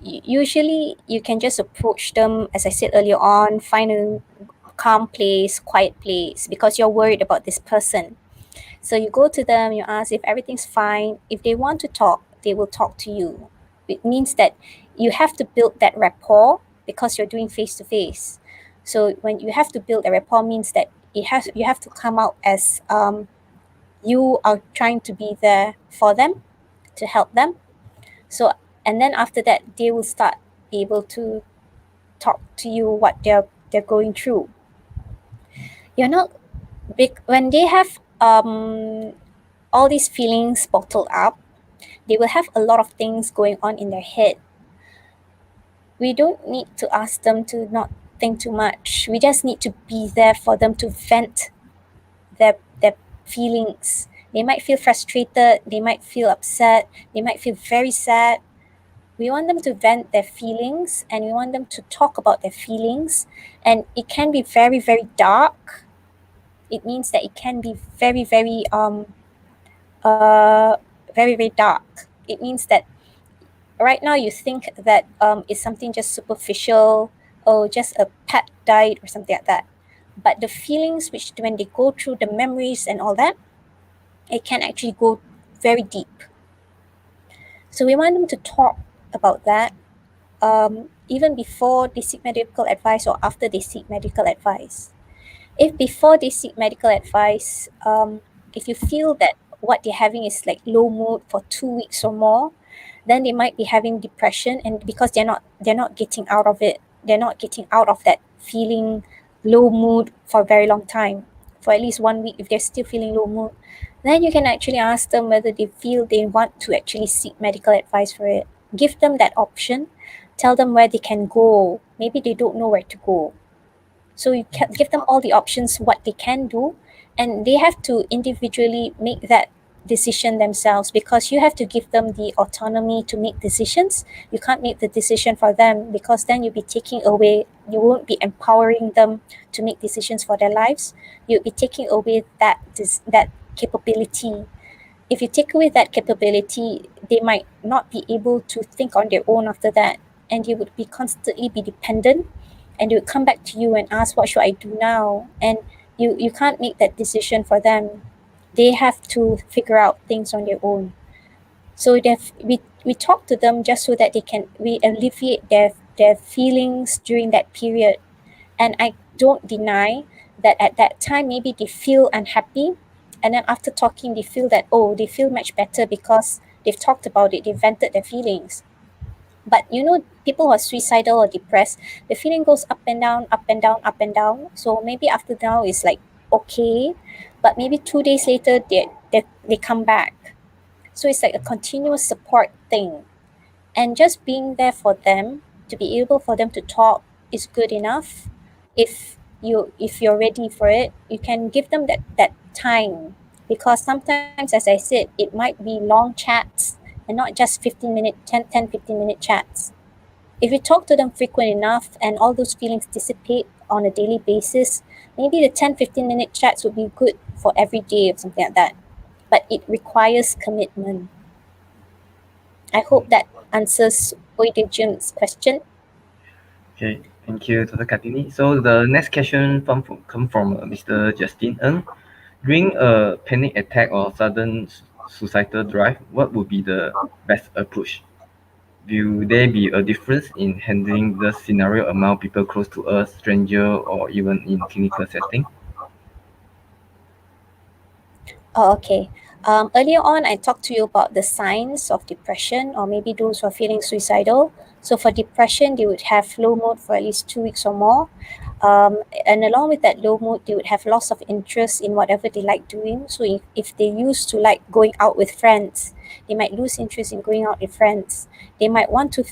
Usually, you can just approach them, as I said earlier on, find a calm place, quiet place, because you're worried about this person. So you go to them, you ask if everything's fine. If they want to talk, they will talk to you. It means that you have to build that rapport because you're doing face to face. So when you have to build a rapport means that you have to come out as you are trying to be there for them, to help them. So and then after that they will start able to talk to you what they're going through. You're not when they have all these feelings bottled up, they will have a lot of things going on in their head. We don't need to ask them to not think too much. We just need to be there for them to vent their feelings. They might feel frustrated, they might feel upset, they might feel very sad. We want them to vent their feelings and we want them to talk about their feelings. And it can be very, very dark. It means that it can be very, very very, very dark. It means that right now you think that it's something just superficial or just a pet died or something like that. But the feelings which when they go through the memories and all that, it can actually go very deep. So we want them to talk about that even before they seek medical advice or after they seek medical advice. If before they seek medical advice, if you feel that what they're having is like low mood for 2 weeks or more, then they might be having depression, and because they're not getting out of it, they're not getting out of that feeling low mood for a very long time, for at least 1 week. If they're still feeling low mood, then you can actually ask them whether they feel they want to actually seek medical advice for it. Give them that option. Tell them where they can go. Maybe they don't know where to go. So you can give them all the options, what they can do, and they have to individually make that decision themselves, because you have to give them the autonomy to make decisions. You can't make the decision for them, because then you'll be taking away, you won't be empowering them to make decisions for their lives. You'll be taking away that capability. If you take away that capability, they might not be able to think on their own after that, and you would be constantly be dependent, and they would come back to you and ask, what should I do now? And you can't make that decision for them. They have to figure out things on their own. So we talk to them just so that we alleviate their feelings during that period. And I don't deny that at that time maybe they feel unhappy, and then after talking they feel that they feel much better because they've talked about it, they vented their feelings. But people who are suicidal or depressed, the feeling goes up and down, up and down, up and down. So maybe after now it's like okay, but maybe 2 days later they come back. So it's like a continuous support thing. And just being there for them, to be able for them to talk, is good enough. If you're ready for it, you can give them that time because sometimes, as I said, it might be long chats and not just 15-minute chats. If you talk to them frequent enough and all those feelings dissipate on a daily basis, maybe the 10-15 minute chats would be good for every day or something like that. But it requires commitment. I hope that answers Oide Jim's question. Okay, thank you, Dr. Kartini. So the next question come from Mr. Justin Ng. During a panic attack or sudden suicidal drive, what would be the best approach? Will there be a difference in handling the scenario among people close to us, stranger, or even in clinical setting? Oh, okay. Earlier on, I talked to you about the signs of depression, or maybe those who are feeling suicidal. So for depression, they would have low mood for at least 2 weeks or more. And along with that low mood, they would have loss of interest in whatever they like doing. So if they used to like going out with friends, they might lose interest in going out with friends. They might want to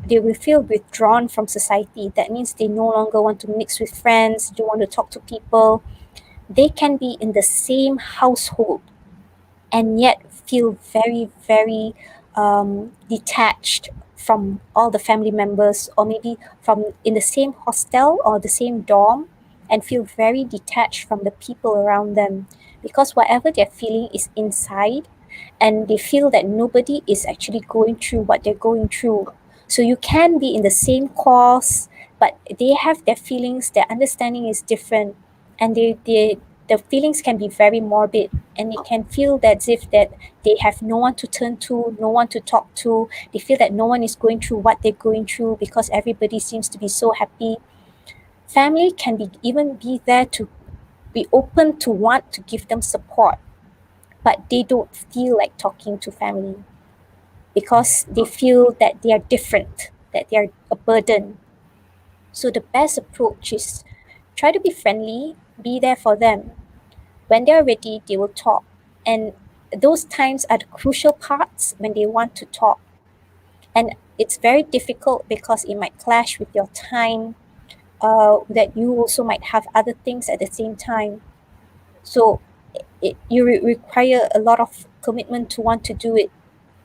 they will feel withdrawn from society. That means they no longer want to mix with friends, don't want to talk to people. They can be in the same household and yet feel very, very detached from all the family members, or maybe from in the same hostel or the same dorm, and feel very detached from the people around them, because whatever they're feeling is inside, and they feel that nobody is actually going through what they're going through. So you can be in the same course, but they have their feelings, their understanding is different, and the feelings can be very morbid, and it can feel that as if that they have no one to turn to, no one to talk to. They feel that no one is going through what they're going through because everybody seems to be so happy. Family can be even be there to be open to want to give them support, but they don't feel like talking to family because they feel that they are different, that they are a burden. So the best approach is try to be friendly, be there for them. When they're ready, they will talk. And those times are the crucial parts when they want to talk. And it's very difficult because it might clash with your time, that you also might have other things at the same time. So you require a lot of commitment to want to do it,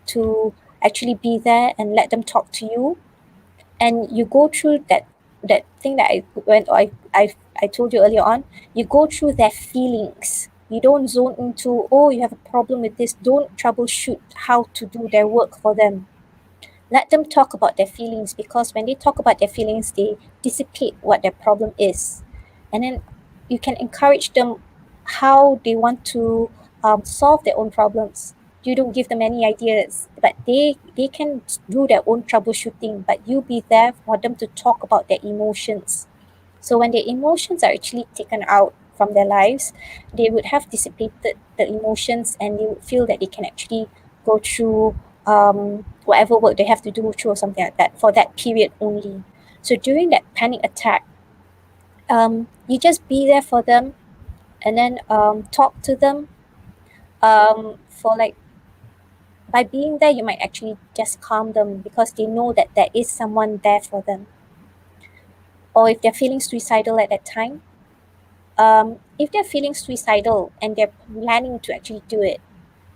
to actually be there and let them talk to you. And you go through that thing that I told you earlier on. You go through their feelings. You don't zone into, oh, you have a problem with this. Don't troubleshoot how to do their work for them. Let them talk about their feelings, because when they talk about their feelings, they dissipate what their problem is. And then you can encourage them how they want to solve their own problems. You don't give them any ideas, but they can do their own troubleshooting, but you be there for them to talk about their emotions. So when their emotions are actually taken out from their lives, they would have dissipated the emotions, and they would feel that they can actually go through whatever work they have to do through or something like that for that period only. So during that panic attack, you just be there for them, and then talk to them. For like, by being there, you might actually just calm them because they know that there is someone there for them. Or if they're feeling suicidal at that time, if they're feeling suicidal and they're planning to actually do it,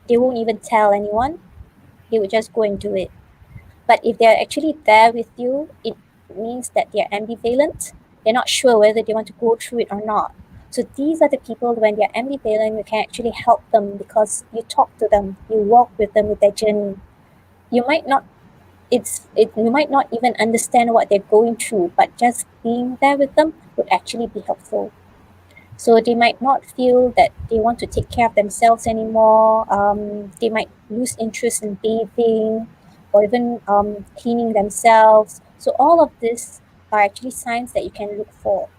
they won't even tell anyone. They would just go and do it. But if they're actually there with you, it means that they're ambivalent. They're not sure whether they want to go through it or not. So these are the people, when they're ambivalent, you can actually help them because you talk to them, you walk with them with their journey. You might not you might not even understand what they're going through, but just being there with them would actually be helpful. So they might not feel that they want to take care of themselves anymore. They might lose interest in bathing or even cleaning themselves. So all of this are actually signs that you can look for.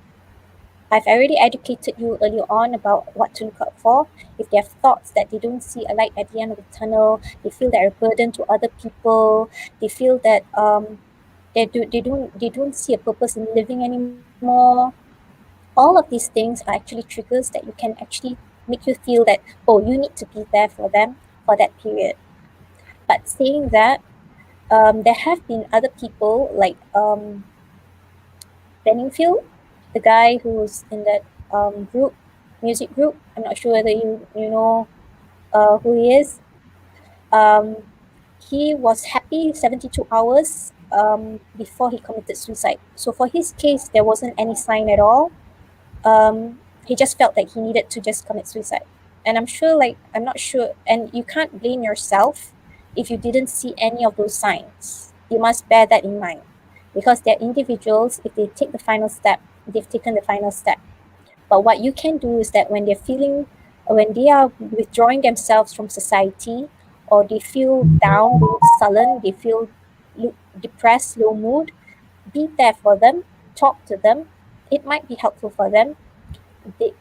I've already educated you earlier on about what to look out for. If they have thoughts that they don't see a light at the end of the tunnel, they feel they're a burden to other people, they feel that they don't see a purpose in living anymore. All of these things are actually triggers that you can actually make you feel that, oh, you need to be there for them for that period. But saying that, there have been other people like Benningfield, the guy who's in that music group. I'm not sure whether you know who he is. He was happy 72 hours before he committed suicide. So for his case, there wasn't any sign at all. He just felt that he needed to just commit suicide. And I'm not sure, and you can't blame yourself if you didn't see any of those signs. You must bear that in mind, because they're individuals. If they take the final step, they've taken the final step. But what you can do is that when they are withdrawing themselves from society, or they feel down, they look sullen, they feel depressed, low mood, be there for them, talk to them. It might be helpful for them.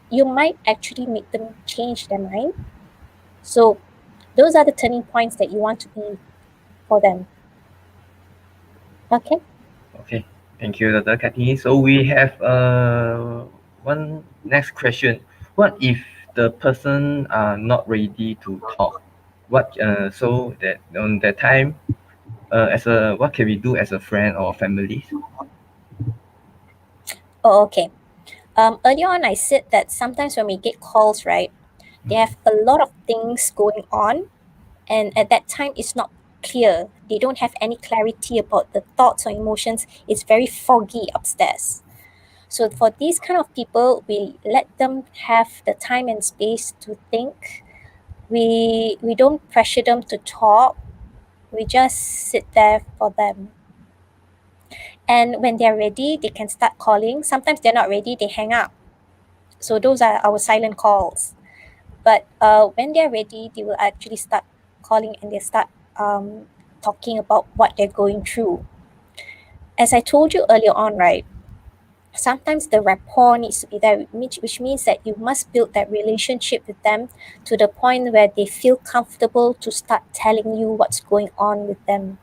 You might actually make them change their mind. So those are the turning points that you want to be for them. Okay. Okay, thank you, Dr. Katini. So we have one next question. What if the person are not ready to talk? What so that on that time, as a what can we do as a friend or family? Oh, okay. Earlier on, I said that sometimes when we get calls, right, they have a lot of things going on, and at that time, it's not clear. They don't have any clarity about the thoughts or emotions. It's very foggy upstairs. So for these kind of people, we let them have the time and space to think. We don't pressure them to talk. We just sit there for them. And when they're ready, they can start calling. Sometimes they're not ready, they hang up. So those are our silent calls. But when they're ready, they will actually start calling, and they start talking about what they're going through. As I told you earlier on, right, sometimes the rapport needs to be there, which means that you must build that relationship with them to the point where they feel comfortable to start telling you what's going on with them.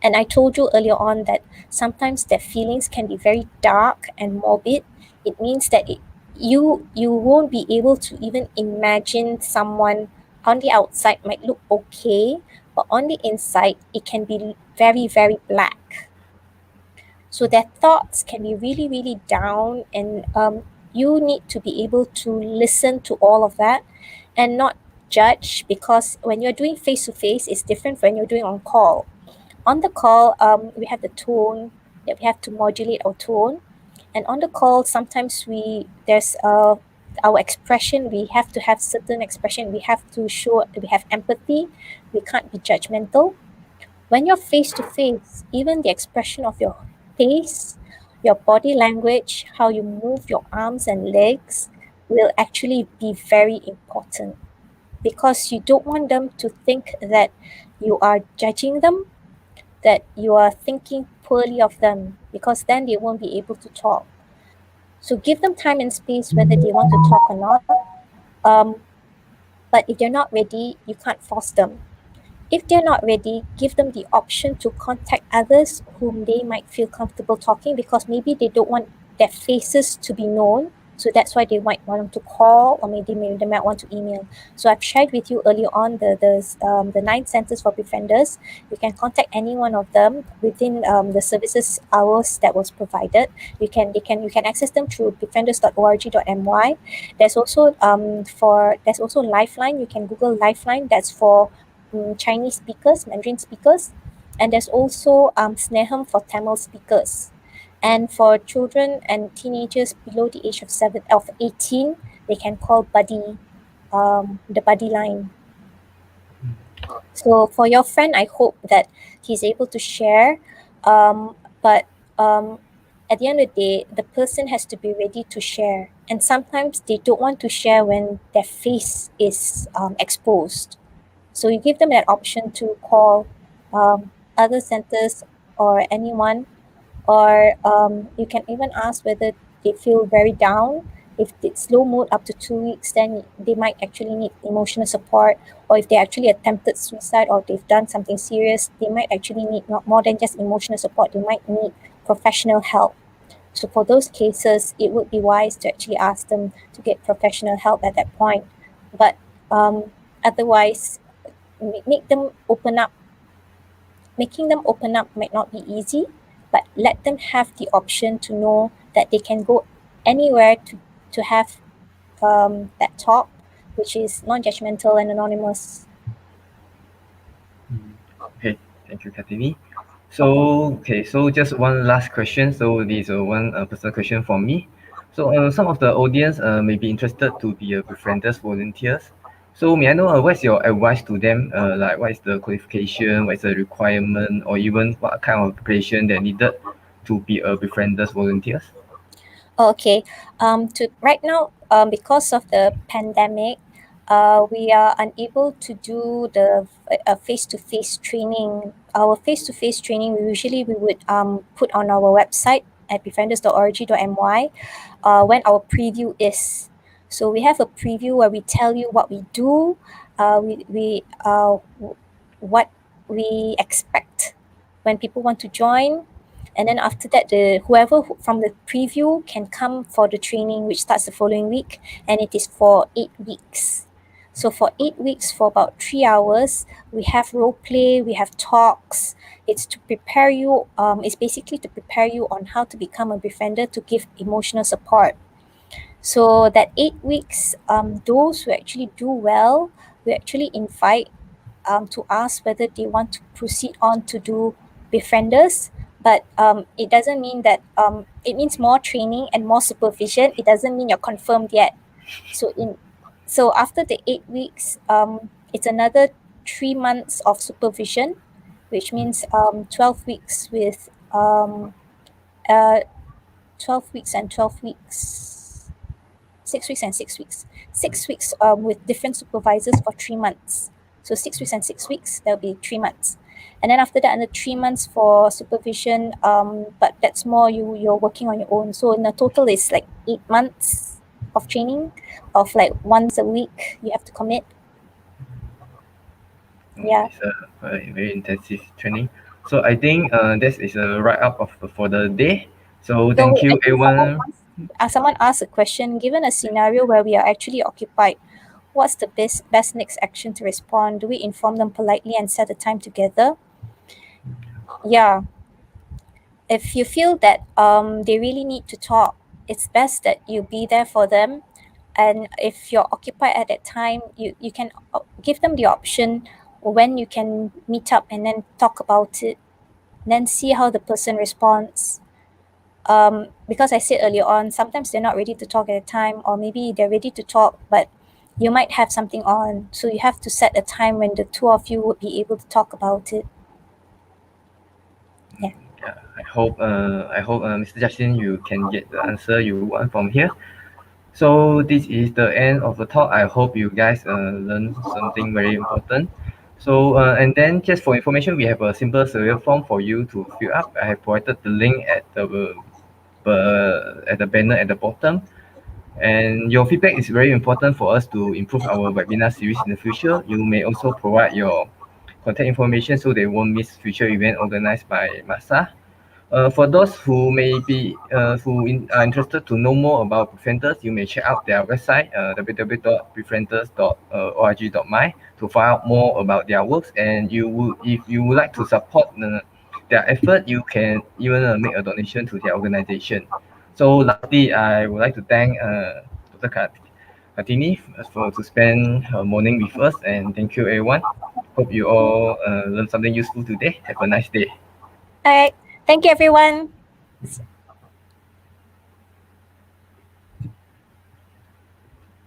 And I told you earlier on that sometimes their feelings can be very dark and morbid. It means that you won't be able to even imagine someone on the outside might look okay, but on the inside it can be very, very black. So their thoughts can be really, really down, and you need to be able to listen to all of that and not judge, because when you're doing face to face, it's different when you're doing on call. On the call, we have the tone that we have to modulate our tone, and on the call, sometimes there's our expression. We have to have certain expression. We have to show we have empathy. We can't be judgmental. When you're face to face, even the expression of your face, your body language, how you move your arms and legs will actually be very important, because you don't want them to think that you are judging them, that you are thinking poorly of them, because then they won't be able to talk. So give them time and space whether they want to talk or not. Um, but if they're not ready, you can't force them. If they're not ready, give them the option to contact others whom they might feel comfortable talking, because maybe they don't want their faces to be known. So that's why they might want to call, or maybe they might want to email. So I've shared with you earlier on the 9 centers for befrienders. You can contact any one of them within the services hours that was provided. You can access them through befrienders.org.my. There's also Lifeline. You can Google Lifeline. That's for Chinese speakers, Mandarin speakers, and there's also Sneham for Tamil speakers. And for children and teenagers below the age of 18, they can call Buddy, the Buddy line. So for your friend, I hope that he's able to share, but at the end of the day, the person has to be ready to share. And sometimes they don't want to share when their face is exposed. So you give them that option to call other centers or anyone, or you can even ask whether they feel very down. If it's low mood up to 2 weeks, then they might actually need emotional support. Or if they actually attempted suicide, or they've done something serious, they might actually need not more than just emotional support. They might need professional help. So for those cases, it would be wise to actually ask them to get professional help at that point. But otherwise, make them open up. Making them open up might not be easy, but let them have the option to know that they can go anywhere to have that talk, which is non-judgmental and anonymous. Okay, thank you, Kartini. So just one last question. So this is one personal question from me. So some of the audience may be interested to be a Befrienders volunteers. So may I know what's your advice to them? Like what is the qualification, what is the requirement, or even what kind of preparation they needed to be a Befrienders volunteers? Okay. To right now, because of the pandemic, we are unable to do the face-to-face training. Our face-to-face training, we would put on our website at befrienders.org.my when our preview is. So we have a preview where we tell you what we do, what we expect when people want to join, and then after that, the whoever from the preview can come for the training, which starts the following week, and it is for 8 weeks. So for 8 weeks, for about 3 hours, we have role play, we have talks. It's to prepare you. It's basically to prepare you on how to become a befriender, to give emotional support. So that 8 weeks, those who actually do well, we actually invite to ask whether they want to proceed on to do befrienders. But it doesn't mean that it means more training and more supervision. It doesn't mean you're confirmed yet. So after the 8 weeks, it's another 3 months of supervision, which means 12 weeks with uh, 12 weeks and 12 weeks, 6 weeks and 6 weeks, 6 weeks with different supervisors for 3 months. So 6 weeks and 6 weeks, that'll be 3 months. And then after that, another 3 months for supervision. But that's more you're working on your own. So in the total, it's like 8 months of training, of like once a week you have to commit. Yeah. It's a very intensive training. So I think this is a write up of for the day. So So thank I you think everyone. someone asked a question. Given a scenario where we are actually occupied, what's the best next action to respond? Do we inform them politely and set a time together? Yeah. If you feel that they really need to talk, it's best that you be there for them. And if you're occupied at that time, you can give them the option when you can meet up and then talk about it, then see how the person responds. Because I said earlier on, sometimes they're not ready to talk at a time, or maybe they're ready to talk, but you might have something on. So you have to set a time when the two of you would be able to talk about it. Yeah. Yeah, I hope Mr. Justin you can get the answer you want from here. So this is the end of the talk. I hope you guys learn something very important. So and then just for information, we have a simple survey form for you to fill up. I have provided the link at the banner at the bottom. And your feedback is very important for us to improve our webinar series in the future. You may also provide your contact information so they won't miss future event organized by MAHSA. For those who may be are interested to know more about Befrienders, you may check out their website www.befrienders.org.my to find out more about their works. And if you would like to support their effort, you can even make a donation to their organization. So lastly, I would like to thank Dr. Kartini for to spend her morning with us, and thank you everyone. Hope you all learned something useful today. Have a nice day. All right. Thank you, everyone.